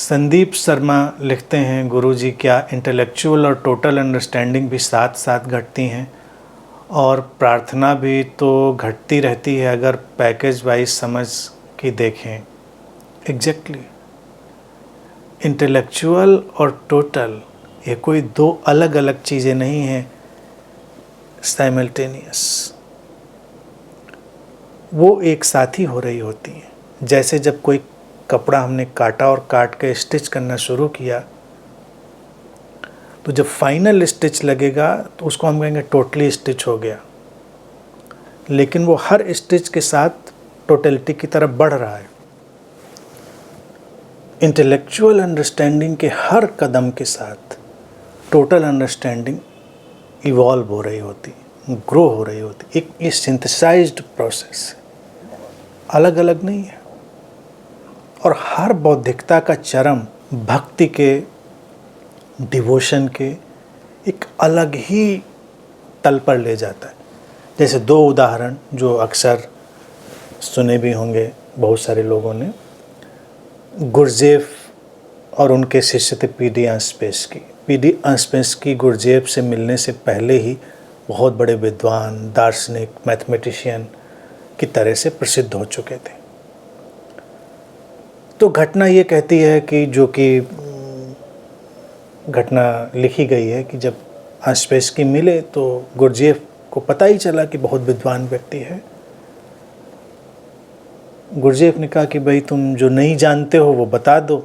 संदीप शर्मा लिखते हैं, गुरुजी क्या इंटेलेक्चुअल और टोटल अंडरस्टैंडिंग भी साथ साथ घटती हैं और प्रार्थना भी तो घटती रहती है अगर पैकेज वाइज समझ के देखें। एग्जैक्टली, इंटेलेक्चुअल और टोटल ये कोई दो अलग अलग चीज़ें नहीं हैं साइमल्टेनियस, वो एक साथ ही हो रही होती हैं। जैसे जब कोई कपड़ा हमने काटा और काट के स्टिच करना शुरू किया तो जब फाइनल स्टिच लगेगा तो उसको हम कहेंगे टोटली स्टिच हो गया, लेकिन वो हर स्टिच के साथ टोटलिटी की तरफ बढ़ रहा है। इंटेलेक्चुअल अंडरस्टैंडिंग के हर कदम के साथ टोटल अंडरस्टैंडिंग इवॉल्व हो रही होती, ग्रो हो रही होती। एक ये सिंथेसाइज्ड प्रोसेस है, अलग अलग नहीं है। और हर बौद्धिकता का चरम भक्ति के, डिवोशन के एक अलग ही तल पर ले जाता है। जैसे दो उदाहरण जो अक्सर सुने भी होंगे बहुत सारे लोगों ने, गुरजेफ और उनके शिष्य थे पीडी अंस्पेस्की। पीडी अंस्पेस्की गुरजेफ से मिलने से पहले ही बहुत बड़े विद्वान, दार्शनिक, मैथमेटिशियन की तरह से प्रसिद्ध हो चुके थे। तो घटना ये कहती है कि जो कि घटना लिखी गई है कि जब अंस्पेस्की मिले तो गुरजेफ को पता ही चला कि बहुत विद्वान व्यक्ति है। गुरजेफ ने कहा कि भाई तुम जो नहीं जानते हो वो बता दो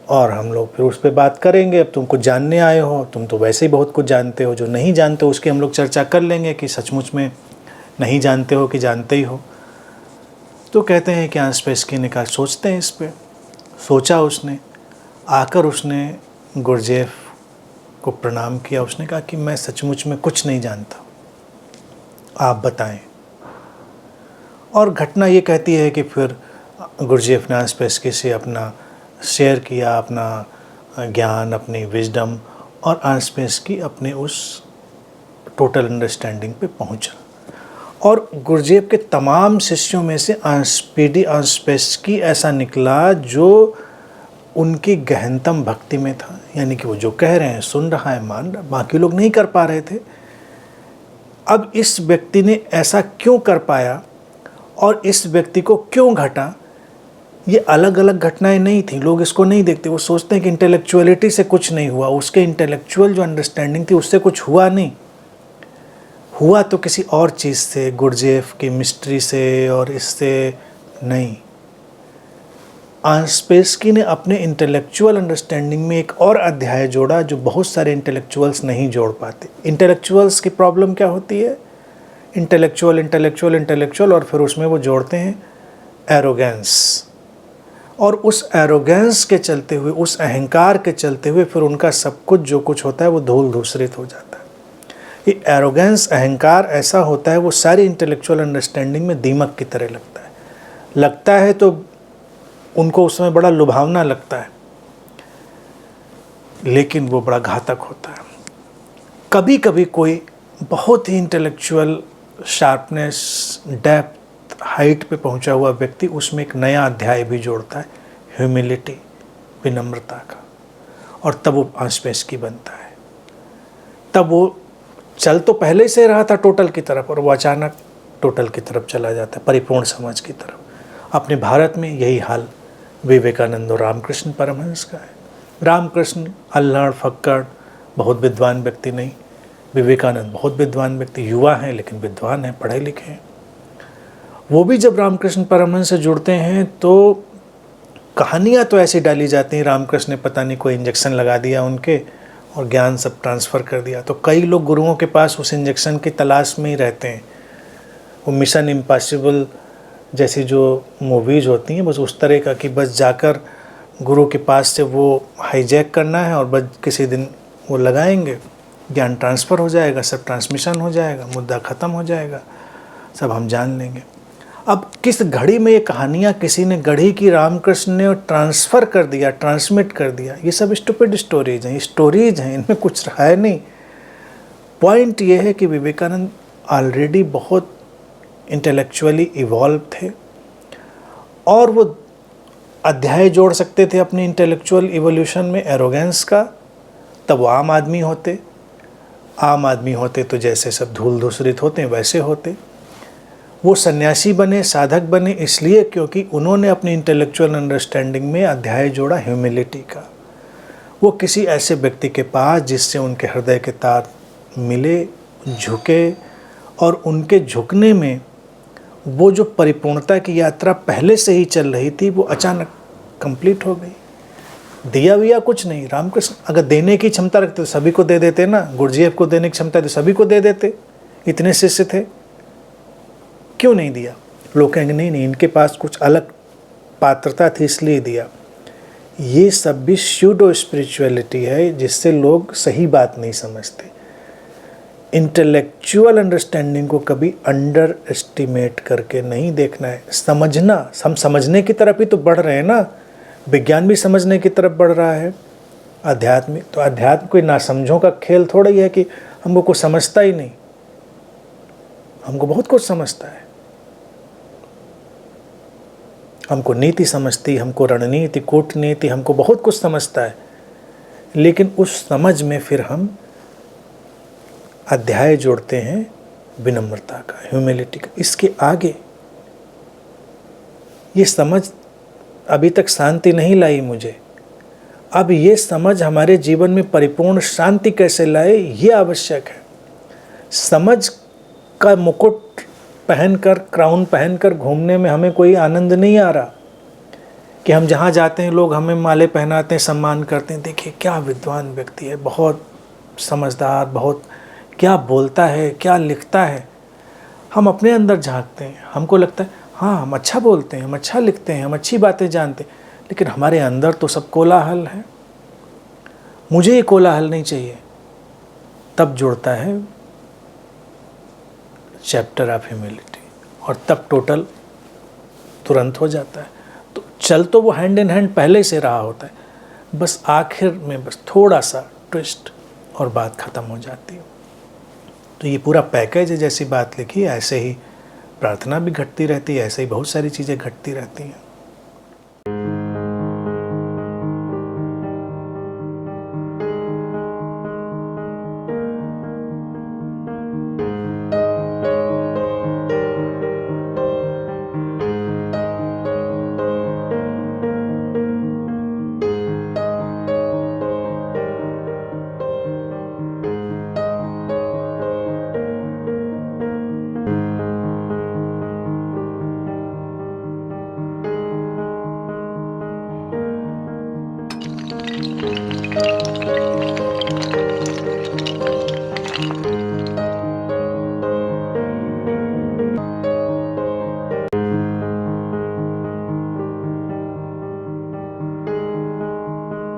और हम लोग फिर उस पर बात करेंगे। अब तुम कुछ जानने आए हो, तुम तो वैसे ही बहुत कुछ जानते हो, जो नहीं जानते हो उसकी हम लोग चर्चा कर लेंगे कि सचमुच में नहीं जानते हो कि जानते ही हो। तो कहते हैं कि अंस्पेस्की ने कहा सोचते हैं इस पर। सोचा उसने, आकर उसने गुरजेफ को प्रणाम किया। उसने कहा कि मैं सचमुच में कुछ नहीं जानता, आप बताएं। और घटना ये कहती है कि फिर गुरजेफ ने अंस्पेस्की से अपना शेयर किया, अपना ज्ञान, अपनी विजडम, और अंस्पेस्की अपने उस टोटल अंडरस्टैंडिंग पे पहुंचा। और गुरजेफ के तमाम शिष्यों में से पीडी अंस्पेस्की ऐसा निकला जो उनकी गहनतम भक्ति में था। यानी कि वो जो कह रहे हैं सुन रहा है, मान रहा, बाकी लोग नहीं कर पा रहे थे। अब इस व्यक्ति ने ऐसा क्यों कर पाया और इस व्यक्ति को क्यों घटा, ये अलग अलग घटनाएं नहीं थी। लोग इसको नहीं देखते, वो सोचते हैं कि इंटेलेक्चुअलिटी से कुछ नहीं हुआ, उसके इंटेलेक्चुअल जो अंडरस्टैंडिंग थी उससे कुछ हुआ नहीं। हुआ तो किसी और चीज़ से, गुरजेफ की मिस्ट्री से और इससे नहीं। अंस्पेस्की ने अपने इंटेलेक्चुअल अंडरस्टैंडिंग में एक और अध्याय जोड़ा जो बहुत सारे इंटेलेक्चुअल्स नहीं जोड़ पाते। इंटेलेक्चुअल्स की प्रॉब्लम क्या होती है? इंटेलेक्चुअल इंटेलेक्चुअल इंटेलेक्चुअल, और फिर उसमें वो जोड़ते हैं एरोगेंस। और उस एरोगेंस के चलते हुए, उस अहंकार के चलते हुए फिर उनका सब कुछ जो कुछ होता है वो धूल धूसरित हो जाता है। ये एरोगेंस, अहंकार ऐसा होता है, वो सारी इंटेलेक्चुअल अंडरस्टैंडिंग में दीमक की तरह लगता है तो उनको उस समय बड़ा लुभावना लगता है, लेकिन वो बड़ा घातक होता है। कभी कभी कोई बहुत ही इंटेलेक्चुअल शार्पनेस, डेप्थ, हाइट पे पहुंचा हुआ व्यक्ति उसमें एक नया अध्याय भी जोड़ता है, ह्यूमिलिटी, विनम्रता का, और तब वो अंस्पेस्की बनता है। तब वो चल तो पहले से रहा था टोटल की तरफ, और वो अचानक टोटल की तरफ चला जाता है, परिपूर्ण समझ की तरफ। अपने भारत में यही हाल विवेकानंद और रामकृष्ण परमहंस का है। रामकृष्ण अल्हड़, फक्कड़, बहुत विद्वान व्यक्ति नहीं। विवेकानंद बहुत विद्वान व्यक्ति, युवा हैं लेकिन विद्वान हैं, पढ़े लिखे हैं। वो भी जब रामकृष्ण परमहंस से जुड़ते हैं तो कहानियाँ तो ऐसी डाली जाती हैं, रामकृष्ण ने पता नहीं कोई इंजेक्शन लगा दिया उनके और ज्ञान सब ट्रांसफ़र कर दिया। तो कई लोग गुरुओं के पास उस इंजेक्शन की तलाश में ही रहते हैं। वो मिशन इम्पॉसिबल जैसी जो मूवीज़ होती हैं, बस उस तरह का कि बस जाकर गुरु के पास से वो हाईजैक करना है और बस किसी दिन वो लगाएंगे, ज्ञान ट्रांसफ़र हो जाएगा, सब ट्रांसमिशन हो जाएगा, मुद्दा ख़त्म हो जाएगा, सब हम जान लेंगे। अब किस घड़ी में ये कहानियाँ किसी ने गढ़ी की रामकृष्ण ने ट्रांसफ़र कर दिया, ट्रांसमिट कर दिया, ये सब स्टूपिड स्टोरीज़ हैं, इनमें कुछ है नहीं। पॉइंट ये है कि विवेकानंद ऑलरेडी बहुत इंटेलेक्चुअली इवॉल्व थे और वो अध्याय जोड़ सकते थे अपने इंटेलेक्चुअल इवोल्यूशन में एरोगेंस का, तब वो आम आदमी होते। आम आदमी होते तो जैसे सब धूल धूसरित होते हैं वैसे होते। वो सन्यासी बने, साधक बने इसलिए क्योंकि उन्होंने अपनी इंटेलेक्चुअल अंडरस्टैंडिंग में अध्याय जोड़ा ह्यूमिलिटी का। वो किसी ऐसे व्यक्ति के पास जिससे उनके हृदय के तार मिले, झुके, और उनके झुकने में वो जो परिपूर्णता की यात्रा पहले से ही चल रही थी वो अचानक कंप्लीट हो गई। दिया विया कुछ नहीं। रामकृष्ण अगर देने की क्षमता रखते तो सभी को दे देते ना, गुरुजीएफ को देने की क्षमता तो सभी को दे देते, इतने शिष्य थे, क्यों नहीं दिया? लोग कहेंगे नहीं, इनके पास कुछ अलग पात्रता थी इसलिए दिया। ये सब भी स्यूडो स्पिरिचुअलिटी है जिससे लोग सही बात नहीं समझते। इंटेलेक्चुअल अंडरस्टैंडिंग को कभी अंडर एस्टिमेट करके नहीं देखना है। समझना, हम समझने की तरफ ही तो बढ़ रहे हैं ना, विज्ञान भी समझने की तरफ बढ़ रहा है। अध्यात्म तो अध्यात्म कोई नासमझों का खेल थोड़ा ही है कि हमको कुछ समझता ही नहीं, हमको बहुत कुछ समझता है। हमको नीति समझती, हमको रणनीति, कूटनीति, हमको बहुत कुछ समझता है, लेकिन उस समझ में फिर हम अध्याय जोड़ते हैं विनम्रता का, ह्यूमिलिटी का। इसके आगे ये समझ अभी तक शांति नहीं लाई मुझे। अब ये समझ हमारे जीवन में परिपूर्ण शांति कैसे लाए ये आवश्यक है। समझ का मुकुट पहनकर, क्राउन पहनकर घूमने में हमें कोई आनंद नहीं आ रहा कि हम जहाँ जाते हैं लोग हमें माले पहनाते हैं, सम्मान करते हैं। देखिए क्या विद्वान व्यक्ति है, बहुत समझदार, बहुत क्या बोलता है, क्या लिखता है। हम अपने अंदर झांकते हैं, हमको लगता है हाँ हम अच्छा बोलते हैं, हम अच्छा लिखते हैं, हम अच्छी बातें जानते हैं, लेकिन हमारे अंदर तो सब कोलाहल है। मुझे ये कोलाहल नहीं चाहिए। तब जुड़ता है चैप्टर ऑफ ह्यूमिलिटी और तब टोटल तुरंत हो जाता है। तो चल तो वो हैंड इन हैंड पहले से रहा होता है, बस आखिर में बस थोड़ा सा ट्विस्ट और बात ख़त्म हो जाती है। तो ये पूरा पैकेज है, जैसी बात लिखी ऐसे ही प्रार्थना भी घटती रहती है, ऐसे ही बहुत सारी चीज़ें घटती रहती हैं।